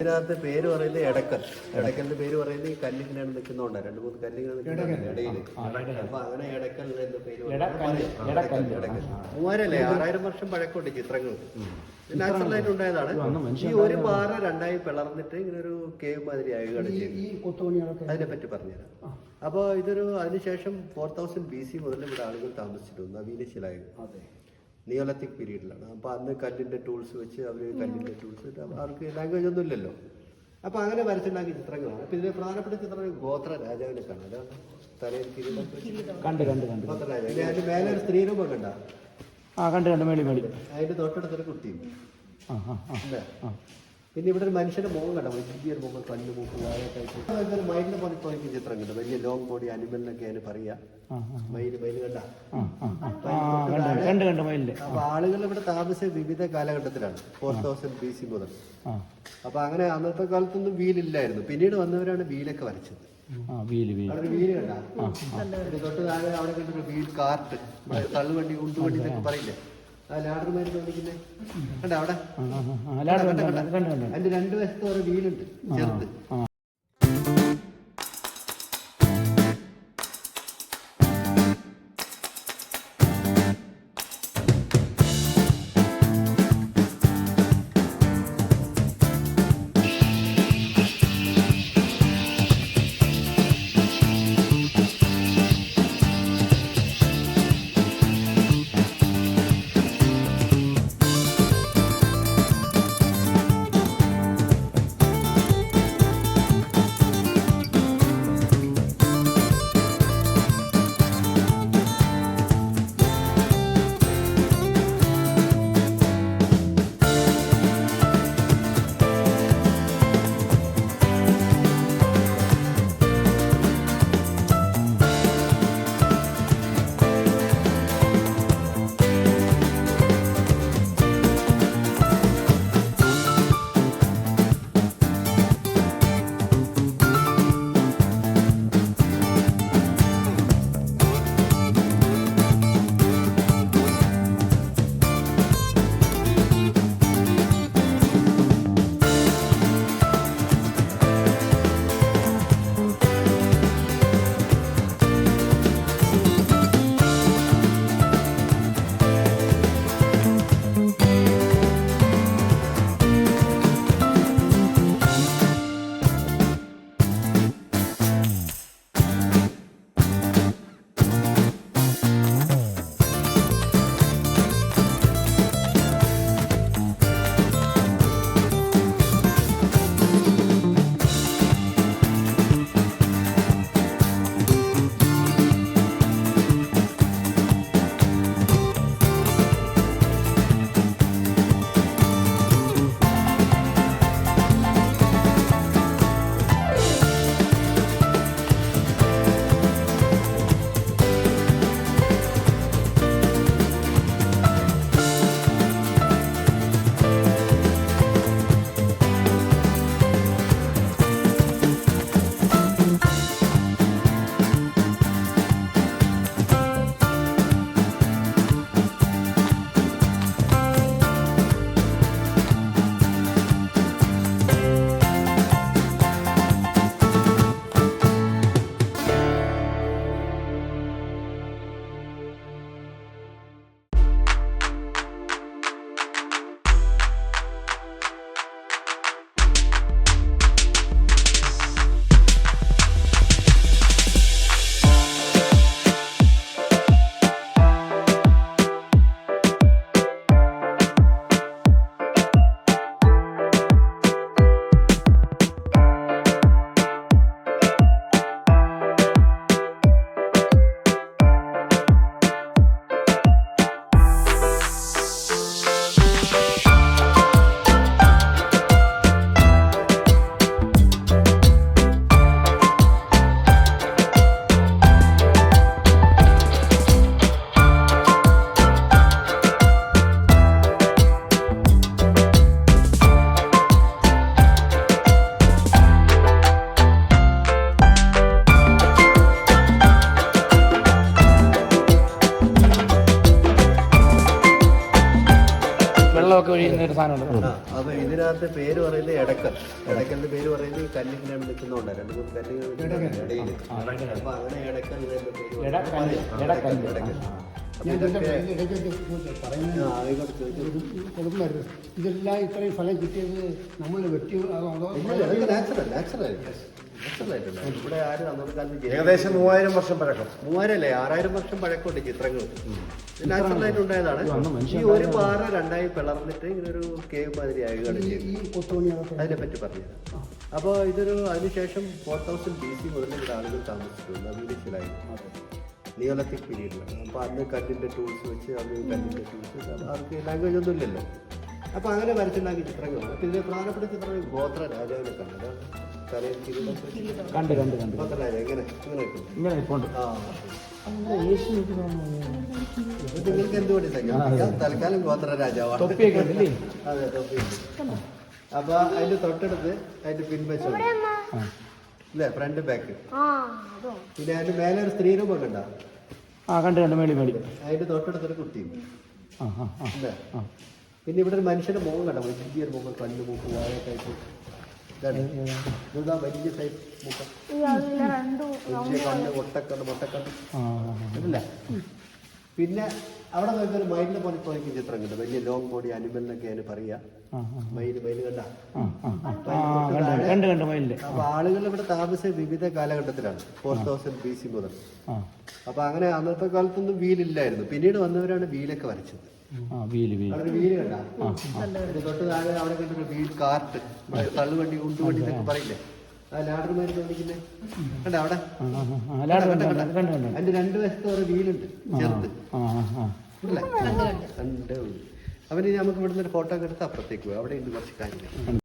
ഇതിനകത്ത് പേര് പറയുന്നത് എടക്കൽ. എടക്കലിന്റെ പേര് പറയുന്നത് ഈ കല്ലിങ്ങനെയാണ് നിൽക്കുന്നോണ്ട് 2-3 കല്ലിങ്ങനെ നിൽക്കുന്നുണ്ട് ഇടയിൽ. അപ്പൊ അങ്ങനെ എടക്കൽ എന്ന പേര് എടക്കൽ. 3000 6000 വർഷം പഴക്കമുണ്ട് ചിത്രങ്ങൾ. നാച്ചുറലായിട്ട് ഉണ്ടായതാണ്. ഈ ഒരു പാറ രണ്ടായി പിളർന്നിട്ട് ഇങ്ങനെ ഒരു കേവ് മാതിരി ആവുകയാണ് ചെയ്യുന്നത്. അതിനെപ്പറ്റി പറഞ്ഞുതരാം. അപ്പോൾ ഇതൊരു അതിനുശേഷം 4000 BC മുതൽ ഇവിടെ ആളുകൾ താമസിച്ചിട്ടുണ്ട്. നവീന ശിലായുഗം, നിയോലത്തിക് പീരീഡിലാണ്. അപ്പോൾ അന്ന് കല്ലിൻ്റെ ടൂൾസ് വെച്ച് അവർ കല്ലിൻ്റെ ടൂൾസ് അവർക്ക് ലാംഗ്വേജ് ഒന്നും ഇല്ലല്ലോ. അപ്പോൾ അങ്ങനെ വരച്ചുണ്ടാക്കിയ ചിത്രങ്ങളാണ്. അപ്പോൾ ഇതിലെ പ്രധാനപ്പെട്ട ചിത്രം ഗോത്ര രാജാവിനെ കാണാം. അതാണ് തലയിൽ ഗോത്ര രാജാവ്. അതിൻ്റെ മേലെ ഒരു സ്ത്രീരൂപം കണ്ട അതിൻ്റെ തൊട്ടടുത്തൊരു കുട്ടിയും അല്ലേ. പിന്നെ ഇവിടെ ഒരു മനുഷ്യന്റെ മുഖം കണ്ട വലിയൊരു മുഖം, കണ്ണു മൂക്ക് വായൊക്കെ മയിലിനെ പോലെ തോന്നിക്കുന്ന ചിത്രം കണ്ട. വലിയ ലോങ് ബോഡി അനിമലിനൊക്കെ അതിന് പറയാ. മയില് കണ്ട. അപ്പൊ ആളുകൾ ഇവിടെ താമസിച്ച വിവിധ കാലഘട്ടത്തിലാണ് 4000 BC മുതൽ. അപ്പൊ അങ്ങനെ അന്നത്തെ കാലത്തൊന്നും വീലില്ലായിരുന്നു. പിന്നീട് വന്നവരാണ് വീലൊക്കെ വരച്ചത്. അവിടെ വീല് കണ്ട. തൊട്ട് താഴെ അവിടെ കണ്ടൊരു വീൽ കാർട്ട്, തള്ളുവണ്ടി ഉണ്ടുവണ്ടി എന്നൊക്കെ പറയില്ലേ, ആ ലാഡർമാര് തോന്നിക്കുന്നേ കണ്ട അവിടെ. അതിന്റെ 2 വശത്ത് ഓരോ വീലുണ്ട് ചെറുത്. വെള്ളമൊക്കെ ഒഴിയുന്ന ഒരു സാധനമുണ്ട്. അപ്പോൾ ഇതിനകത്ത് ഇതിനകത്ത് പേര് പറയുന്നത് എടക്കൽ. എടക്കലിന്റെ പേര് പറയുന്നത് ഈ കല്ലിങ്ങനെയാണ് നിൽക്കുന്നുണ്ട്, 2-3 കല്ലിങ്ങനെ ഇടയിൽ. അപ്പൊ അങ്ങനെ എടക്കൽ എന്ന പേര് എടക്കൽ. ഇതെല്ലാം ഇത്രയും ഫലം കിട്ടിയത് നമ്മൾ വെട്ടി ഇവിടെ ആരും അന്നത്തെ കാലത്ത് ഏകദേശം 3000 വർഷം പഴക്കം. 3000 അല്ലേ 6000 വർഷം പഴക്കമുണ്ട് ചിത്രങ്ങൾ. നാച്ചുറലായിട്ട് ഉണ്ടായതാണ്. ഈ ഒരു പാറ രണ്ടായി പിളർന്നിട്ട് ഇങ്ങനെ ഒരു കേവ് മാതിരി ആകുകയാണ് ചെയ്തത്. അതിനെ പറ്റി പറഞ്ഞുതരാം. അപ്പോൾ ഇതൊരു അതിനുശേഷം 4000 BC മുതൽ ഇവിടെ ആളുകൾ താമസിച്ചിട്ടുണ്ട്. നവീനശിലായിരുന്നു, നിയോലത്തിക് പീരീഡിലാണ്. അപ്പോൾ അന്ന് കല്ലിൻ്റെ ടൂൾസ് വെച്ച് അന്ന് കല്ലിൻ്റെ ടൂൾസ് അവർക്ക് ലാംഗ്വേജ് ഒന്നും ഇല്ലല്ലോ. അപ്പോൾ അങ്ങനെ വരച്ചുണ്ടാക്കിയ ചിത്രങ്ങളാണ്. അപ്പോൾ ഇതിലെ പ്രധാനപ്പെട്ട ചിത്രങ്ങൾ ഗോത്ര രാജാവിനെ കാണാം. തലയിൽ കിരീടം ഗോത്രരാജ എങ്ങനെ ഇങ്ങനെ ആ നിങ്ങൾക്ക് എന്തുകൊണ്ട് തൽക്കാലം ഗോത്ര രാജാവാണ്. അതെ, തൊപ്പിയുണ്ട്. അപ്പോൾ അതിൻ്റെ തൊട്ടടുത്ത് അതിൻ്റെ പിൻവശം അല്ലേ, ഫ്രണ്ട് ബാക്ക്. പിന്നെ അതിന്റെ മേലെ ഒരു സ്ത്രീരൂപം കണ്ട അതിന്റെ തൊട്ടടുത്തൊരു കുട്ടിയും അല്ലേ. പിന്നെ ഇവിടെ ഒരു മനുഷ്യന്റെ മുഖം കണ്ട, വലിയൊരു മുഖം, കണ്ണ് മൂക്ക് വായൊക്കെ ആയിട്ട് വലിയ സൈസ് മുഖം, വലിയ കണ്ണ്, മുട്ടക്കണ്ണ് അല്ലേ. പിന്നെ അവിടെ നോക്കിയൊരു മയിലിനെ പോലെ തോന്നിക്കുന്ന ചിത്രം കണ്ടു, വലിയ ലോങ് ബോഡി അനിമൽ എന്നൊക്കെ അതിന് പറയാ. മയില് കണ്ട. അപ്പൊ ആളുകൾ ഇവിടെ താമസം വിവിധ കാലഘട്ടത്തിലാണ്, 4000 BC മുതൽ. അപ്പൊ അങ്ങനെ അന്നത്തെ കാലത്തൊന്നും വീലില്ലായിരുന്നു. പിന്നീട് വന്നവരാണ് വീലൊക്കെ വരച്ചത്. അവിടെ വീല് കണ്ട, തൊട്ട് താഴെ അവിടെ കണ്ടൊരു വീൽ കാർട്ട്, തള്ളുവണ്ടി ഉണ്ടുവണ്ടി എന്നൊക്കെ പറയില്ലേ, ആ ലാഡർമാര് തോന്നിക്കുന്നേ കണ്ട അവിടെ. അതിന്റെ 2 വശത്ത് ഒരു വീലുണ്ട് ചെറുത് അല്ലേ. അവന് നമുക്ക് ഇവിടുന്ന് ഒരു ഫോട്ടോ ഒക്കെ എടുത്ത് അപ്പുറത്തേക്ക് പോയി, അവിടെ ഉണ്ട് കുറച്ച് കാര്യങ്ങൾ.